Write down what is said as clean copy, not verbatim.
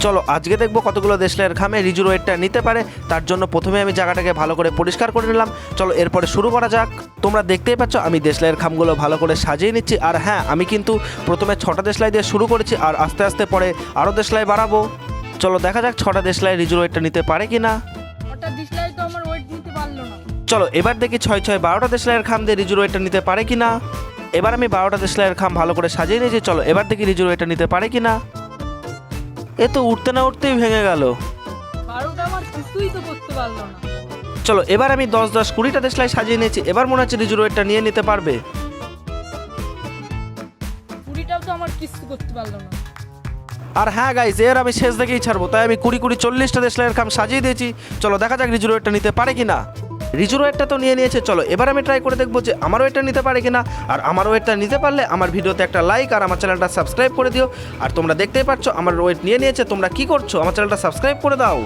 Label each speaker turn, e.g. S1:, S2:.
S1: চলো আজকে দেখবো কতগুলো দেশলাইয়ের খামে রিজুর ওয়েটটা নিতে পারে। তার জন্য প্রথমে আমি জায়গাটাকে ভালো করে পরিষ্কার করে নিলাম। চলো এরপরে শুরু করা যাক। তোমরা দেখতেই পাচ্ছ আমি দেশলাইয়ের খামগুলো ভালো করে সাজিয়ে নিচ্ছি। আর হ্যাঁ, আমি কিন্তু প্রথমে 6টা দেশলাই দিয়ে শুরু করেছি, আর আস্তে আস্তে পরে আরও দেশলাই বাড়াবো। চলো দেখা যাক 6টা দেশলাই রিজুর ওয়েটটা নিতে পারে কিনা।
S2: ওটা দিশলাই তো আমার ওয়েট নিতে পারলো না।
S1: চলো এবার দেখি 6 6 12টা দেশলাইয়ের খাম দিয়ে রিজুর ওয়েটটা নিতে পারে কিনা। এবার আমি 12টা দেশলাইয়ের খাম ভালো করে সাজিয়ে নিয়েছি। চলো এবার দেখি রিজুর ওয়েটটা নিতে পারে কিনা। এ তো উঠতে না উঠতেই ভেঙে গেল।
S2: 12টা আমার কিছুই তো করতে পারলো না।
S1: চলো এবার আমি 10 10 20টা দেশলাই সাজিয়ে নিয়েছি। এবার মনে হচ্ছে রিজুর ওয়েটটা নিয়ে নিতে পারবে।
S2: 20টাও তো আমার কিছু করতে পারলো না।
S1: আর হ্যাঁ গাইজ, এর আমি শেষ দেখেই ছাড়বো, তাই আমি 20 20 40টা দেশলাইয়ের খাম সাজিয়ে দিয়েছি। চলো দেখা যাক রিজুর ওয়েটটা নিতে পারে কিনা। রিজুর ওয়েটটা তো নিয়ে নিয়েছে। চলো এবার আমি ট্রাই করে দেখবো যে আমার ওয়েটটা নিতে পারে কিনা। আর আমার ওয়েটটা নিতে পারলে আমার ভিডিওতে একটা লাইক আর আমার চ্যানেলটা সাবস্ক্রাইব করে দিও। আর তোমরা দেখতেই পাচ্ছ আমার ওয়েট নিয়ে নিয়েছে। তোমরা কি করছো? আমার চ্যানেলটা সাবস্ক্রাইব করে দাও।